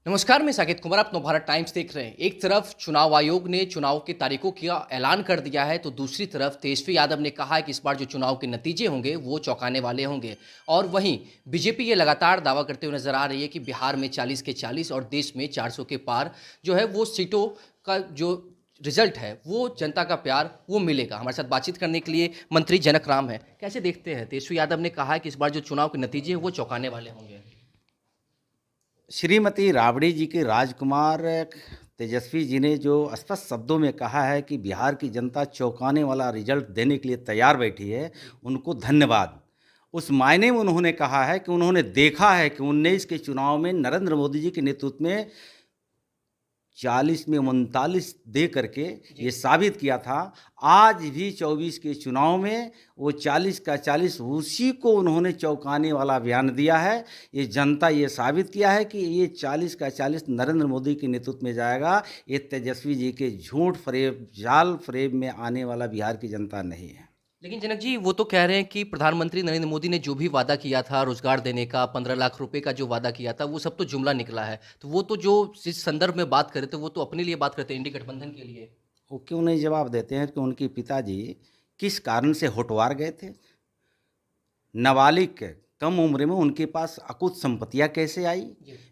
नमस्कार, मैं साकेत कुमार। आप नवभारत टाइम्स देख रहे हैं। एक तरफ चुनाव आयोग ने चुनाव की तारीखों का ऐलान कर दिया है, तो दूसरी तरफ तेजस्वी यादव ने कहा है कि इस बार जो चुनाव के नतीजे होंगे वो चौंकाने वाले होंगे। और वहीं बीजेपी ये लगातार दावा करते हुए नजर आ रही है कि बिहार में 40 के 40 और देश में 400 के पार जो है वो सीटों का जो रिजल्ट है वो जनता का प्यार वो मिलेगा। हमारे साथ बातचीत करने के लिए मंत्री जनक राम है। कैसे देखते हैं? तेजस्वी यादव ने कहा है कि इस बार जो चुनाव के नतीजे हैं वो चौंकाने वाले होंगे। श्रीमती राबड़ी जी के राजकुमार तेजस्वी जी ने जो स्पष्ट शब्दों में कहा है कि बिहार की जनता चौंकाने वाला रिजल्ट देने के लिए तैयार बैठी है, उनको धन्यवाद। उस मायने में उन्होंने कहा है कि उन्होंने देखा है कि 19 के चुनाव में नरेंद्र मोदी जी के नेतृत्व में 40 में 39 दे करके ये साबित किया था। आज भी 24 के चुनाव में वो 40 का 40 उसी को उन्होंने चौंकाने वाला बयान दिया है। ये जनता ये साबित किया है कि ये 40 का 40 नरेंद्र मोदी के नेतृत्व में जाएगा। ये तेजस्वी जी के झूठ फरेब जाल फरेब में आने वाला बिहार की जनता नहीं है। लेकिन जनक जी, वो तो कह रहे हैं कि प्रधानमंत्री नरेंद्र मोदी ने जो भी वादा किया था रोजगार देने का, 15 लाख रुपए का जो वादा किया था, वो सब तो जुमला निकला है। तो वो तो जो जिस संदर्भ में बात करे थे वो तो अपने लिए बात करते हैं, इंडी गठबंधन के लिए। वो क्यों नहीं जवाब देते हैं कि उनके पिताजी किस कारण से होटवार गए थे? नाबालिग कम उम्र में उनके पास अकुत संपत्तियां कैसे आई?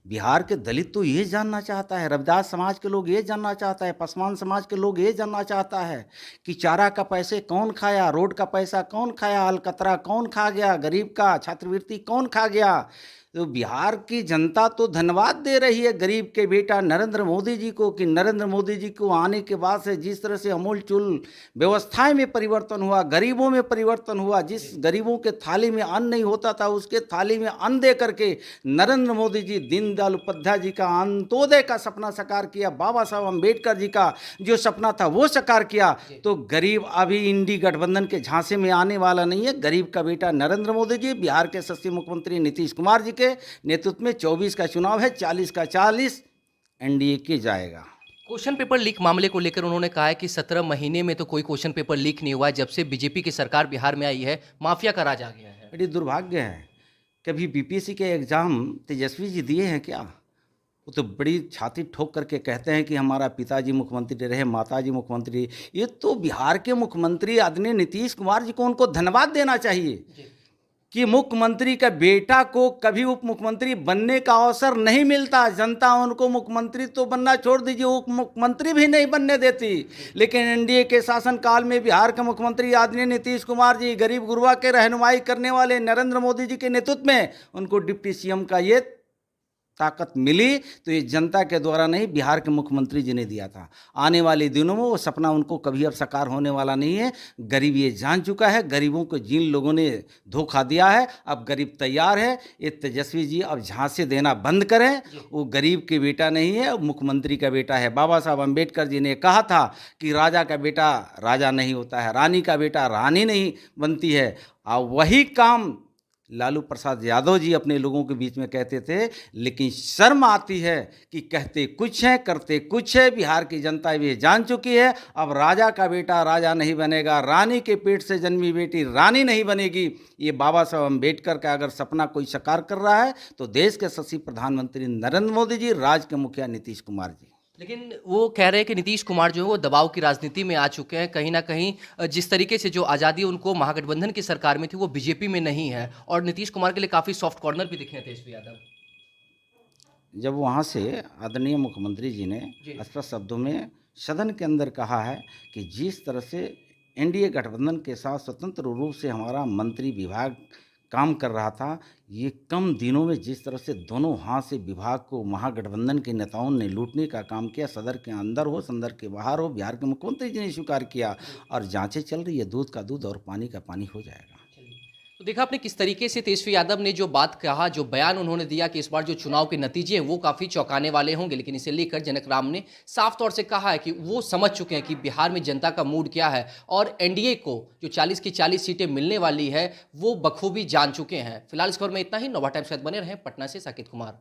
बिहार के दलित तो ये जानना चाहता है, रविदास समाज के लोग ये जानना चाहता है, पासवान समाज के लोग ये जानना चाहता है कि चारा का पैसे कौन खाया, रोड का पैसा कौन खाया, अलकतरा कौन खा गया, गरीब का छात्रवृत्ति कौन खा गया। तो बिहार की जनता तो धन्यवाद दे रही है गरीब के बेटा नरेंद्र मोदी जी को कि नरेंद्र मोदी जी को आने के बाद से जिस तरह से अमूल चूल व्यवस्थाएं में परिवर्तन हुआ, गरीबों में परिवर्तन हुआ। जिस गरीबों के थाली में अन्न नहीं होता था उसके थाली में अन्न दे करके नरेंद्र मोदी जी दीनदयाल उपाध्याय जी का अंत्योदय का सपना साकार किया, बाबा साहब अम्बेडकर जी का जो सपना था वो साकार किया। तो गरीब अभी इंडी गठबंधन के झांसे में आने वाला नहीं है। गरीब का बेटा नरेंद्र मोदी जी, बिहार के यशस्वी मुख्यमंत्री नीतीश कुमार जी के नेतृत्व में 24 का चुनाव है, 40 का 40 एनडीए के जाएगा। क्वेश्चन पेपर लीक मामले को लेकर उन्होंने कहा है कि 17 महीने में तो कोई क्वेश्चन पेपर लीक नहीं हुआ है। जब से बीजेपी की सरकार बिहार में आई है, माफिया का राज आ गया है। बड़ी दुर्भाग्य है। कभी बीपीएससी के एग्ज़ाम तेजस्वी जी दिए हैं क्या? वो तो बड़ी छाती ठोक करके कहते हैं कि हमारा पिताजी मुख्यमंत्री रहे, माताजी मुख्यमंत्री। ये तो बिहार के मुख्यमंत्री आदरणीय नीतीश कुमार जी को उनको धन्यवाद देना चाहिए कि मुख्यमंत्री का बेटा को कभी उप मुख्यमंत्री बनने का अवसर नहीं मिलता। जनता उनको मुख्यमंत्री तो बनना छोड़ दीजिए, उप मुख्यमंत्री भी नहीं बनने देती। लेकिन एनडीए के शासनकाल में बिहार के मुख्यमंत्री आदरणीय नीतीश कुमार जी, गरीब गुरबा के रहनुमाई करने वाले नरेंद्र मोदी जी के नेतृत्व में उनको डिप्टी सीएम का ये ताकत मिली। तो ये जनता के द्वारा नहीं, बिहार के मुख्यमंत्री जी ने दिया था। आने वाले दिनों में वो सपना उनको कभी अब साकार होने वाला नहीं है। गरीब ये जान चुका है, गरीबों को जिन लोगों ने धोखा दिया है, अब गरीब तैयार है। ये तेजस्वी जी अब झांसे देना बंद करें। वो गरीब के बेटा नहीं है, मुख्यमंत्री का बेटा है। बाबा साहब अम्बेडकर जी ने कहा था कि राजा का बेटा राजा नहीं होता है, रानी का बेटा रानी नहीं बनती है। और वही काम लालू प्रसाद यादव जी अपने लोगों के बीच में कहते थे। लेकिन शर्म आती है कि कहते कुछ है करते कुछ है। बिहार की जनता भी जान चुकी है, अब राजा का बेटा राजा नहीं बनेगा, रानी के पेट से जन्मी बेटी रानी नहीं बनेगी। ये बाबा साहब अम्बेडकर का अगर सपना कोई साकार कर रहा है तो देश के यशस्वी प्रधानमंत्री नरेंद्र मोदी जी, राज्य के मुखिया नीतीश कुमार जी। लेकिन वो कह रहे हैं कि नीतीश कुमार जो है वो दबाव की राजनीति में आ चुके हैं। कहीं ना कहीं जिस तरीके से जो आज़ादी उनको महागठबंधन की सरकार में थी वो बीजेपी में नहीं है। और नीतीश कुमार के लिए काफ़ी सॉफ्ट कॉर्नर भी दिखे हैं तेजस्वी यादव। जब वहाँ से आदरणीय मुख्यमंत्री जी ने स्पष्ट शब्दों में सदन के अंदर कहा है कि जिस तरह से एनडीए गठबंधन के साथ स्वतंत्र रूप से हमारा मंत्री विभाग काम कर रहा था, ये कम दिनों में जिस तरह से दोनों हाथ से विभाग को महागठबंधन के नेताओं ने लूटने का काम किया, सदर के अंदर हो सदर के बाहर हो, बिहार के मुख्यमंत्री जी ने स्वीकार किया। और जांचें चल रही है, दूध का दूध और पानी का पानी हो जाएगा। तो देखा आपने किस तरीके से तेजस्वी यादव ने जो बात कहा, जो बयान उन्होंने दिया कि इस बार जो चुनाव के नतीजे हैं वो काफ़ी चौंकाने वाले होंगे। लेकिन इसे लेकर जनक राम ने साफ तौर से कहा है कि वो समझ चुके हैं कि बिहार में जनता का मूड क्या है और एनडीए को जो 40 की 40 सीटें मिलने वाली है वो बखूबी जान चुके हैं। फिलहाल इस खबर में इतना ही। नवभारत टाइम्स के साथ बने रहें। पटना से साकेत कुमार।